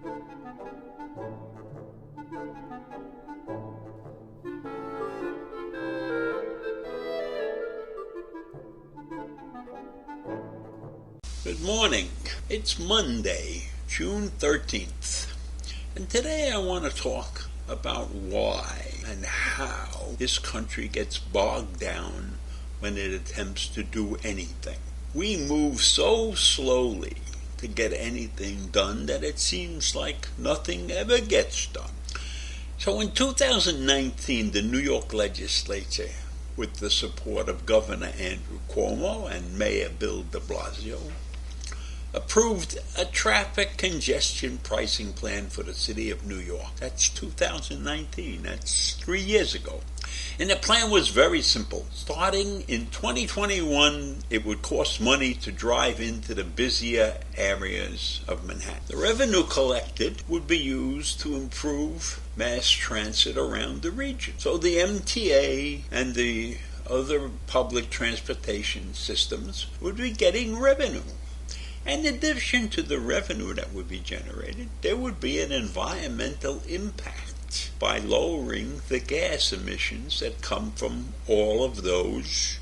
Good morning. It's Monday, June 13th, and today I want to talk about why and how this country gets bogged down when it attempts to do anything. We move so slowly to get anything done that it seems like nothing ever gets done. So in 2019, the New York legislature, with the support of Governor Andrew Cuomo and Mayor Bill de Blasio, approved a traffic congestion pricing plan for the city of New York. That's 2019. That's 3 years ago. And the plan was very simple. Starting in 2021, it would cost money to drive into the busier areas of Manhattan. The revenue collected would be used to improve mass transit around the region. So the MTA and the other public transportation systems would be getting revenue. And in addition to the revenue that would be generated, there would be an environmental impact by lowering the gas emissions that come from all of those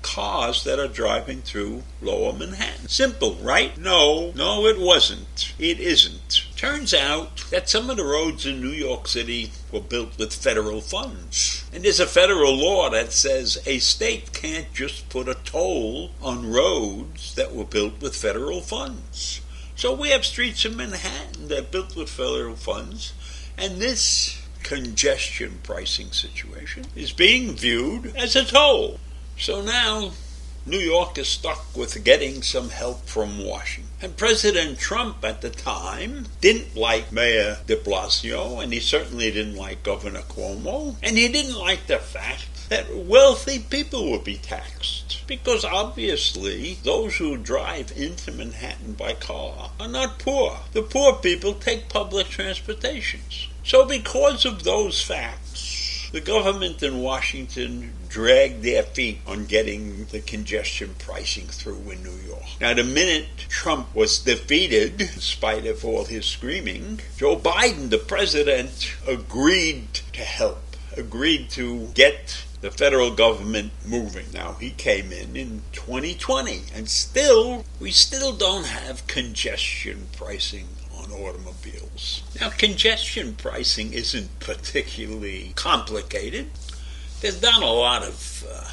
cars that are driving through Lower Manhattan. Simple, right? No, it wasn't. It isn't. Turns out that some of the roads in New York City were built with federal funds. And there's a federal law that says a state can't just put a toll on roads that were built with federal funds. So we have streets in Manhattan that are built with federal funds, and this congestion pricing situation is being viewed as a toll. So now New York is stuck with getting some help from Washington. And President Trump at the time didn't like Mayor de Blasio, and he certainly didn't like Governor Cuomo, and he didn't like the fact that wealthy people would be taxed. Because obviously those who drive into Manhattan by car are not poor. The poor people take public transportations. So because of those facts, the government in Washington dragged their feet on getting the congestion pricing through in New York. Now, the minute Trump was defeated, in spite of all his screaming, Joe Biden, the president, agreed to help, agreed to get the federal government moving. Now, he came in 2020, and we still don't have congestion pricing on automobiles. Now, congestion pricing isn't particularly complicated. There's not a lot of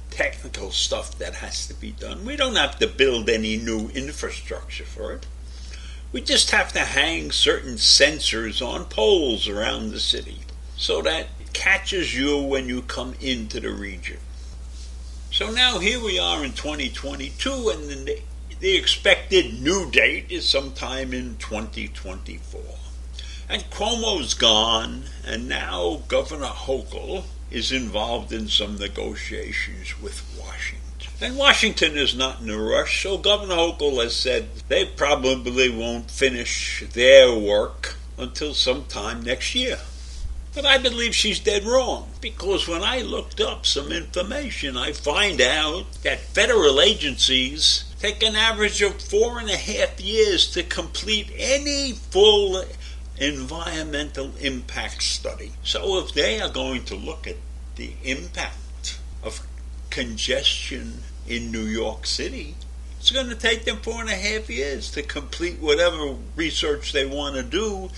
technical stuff that has to be done. We don't have to build any new infrastructure for it. We just have to hang certain sensors on poles around the city so that it catches you when you come into the region. So now here we are in 2022, and the expected new date is sometime in 2024. And Cuomo's gone, and now Governor Hochul is involved in some negotiations with Washington. And Washington is not in a rush, so Governor Hochul has said they probably won't finish their work until sometime next year. But I believe she's dead wrong, because when I looked up some information, I find out that federal agencies take an average of 4.5 years to complete any full environmental impact study. So if they are going to look at the impact of congestion in New York City, it's going to take them 4.5 years to complete whatever research they want to do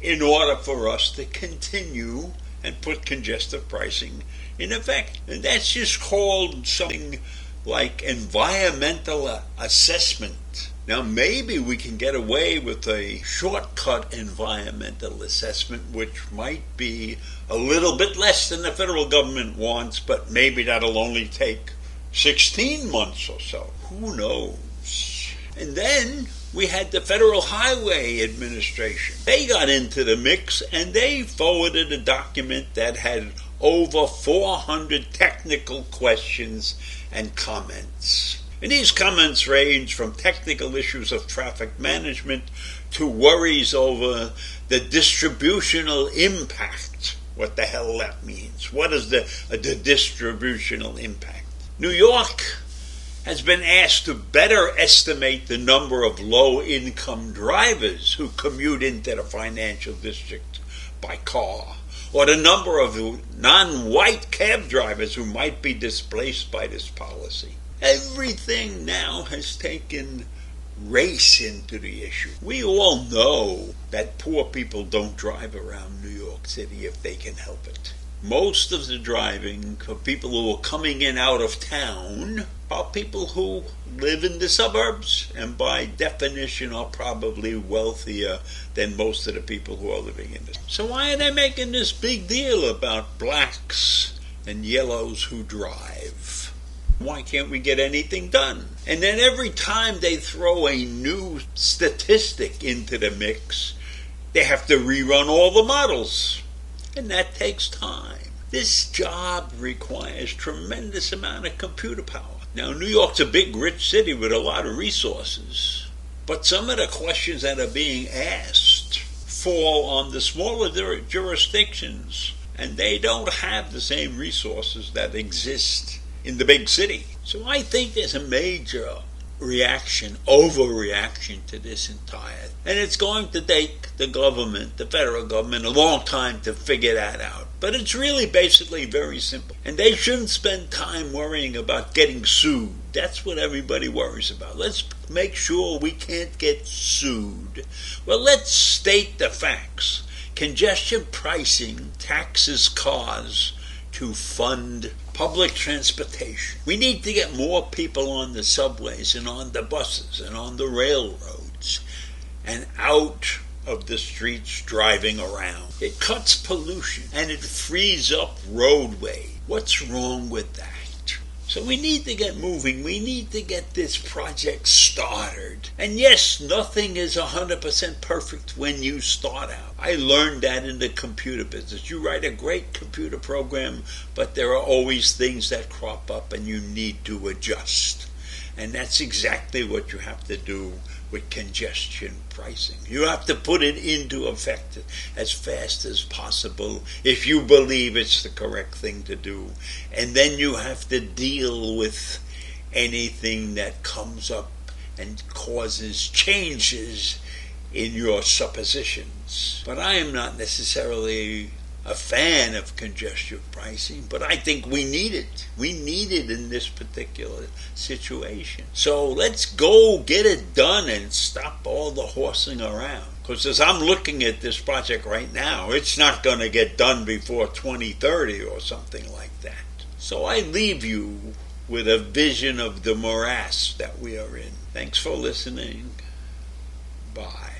in order for us to continue and put congestive pricing in effect. And that's just called something like environmental assessment. Now, maybe we can get away with a shortcut environmental assessment, which might be a little bit less than the federal government wants, but maybe that'll only take 16 months or so. Who knows? And then we had the Federal Highway Administration. They got into the mix, and they forwarded a document that had over 400 technical questions and comments. And these comments range from technical issues of traffic management to worries over the distributional impact. What the hell that means. What is the distributional impact? New York has been asked to better estimate the number of low-income drivers who commute into the financial district by car, or the number of non-white cab drivers who might be displaced by this policy. Everything now has taken race into the issue. We all know that poor people don't drive around New York City if they can help it. Most of the driving for people who are coming in out of town are people who live in the suburbs and by definition are probably wealthier than most of the people who are living in this. So why are they making this big deal about blacks and yellows who drive? Why can't we get anything done? And then every time they throw a new statistic into the mix, they have to rerun all the models. And that takes time. This job requires tremendous amount of computer power. Now, New York's a big, rich city with a lot of resources. But some of the questions that are being asked fall on the smaller jurisdictions, and they don't have the same resources that exist in the big city. So I think there's a major overreaction to this entire, and it's going to take the government, the federal government, a long time to figure that out. But it's really basically very simple. And they shouldn't spend time worrying about getting sued. That's what everybody worries about. Let's make sure we can't get sued. Well, let's state the facts. Congestion pricing taxes cars to fund public transportation. We need to get more people on the subways and on the buses and on the railroads and out of the streets driving around. It cuts pollution and it frees up roadway. What's wrong with that? So we need to get moving. We need to get this project started. And yes, nothing is 100% perfect when you start out. I learned that in the computer business. You write a great computer program, but there are always things that crop up and you need to adjust. And that's exactly what you have to do with congestion pricing. You have to put it into effect as fast as possible if you believe it's the correct thing to do. And then you have to deal with anything that comes up and causes changes in your suppositions. But I am not necessarily a fan of congestion pricing, but I think we need it. We need it in this particular situation. So let's go get it done and stop all the horsing around. Because as I'm looking at this project right now, it's not going to get done before 2030 or something like that. So I leave you with a vision of the morass that we are in. Thanks for listening. Bye.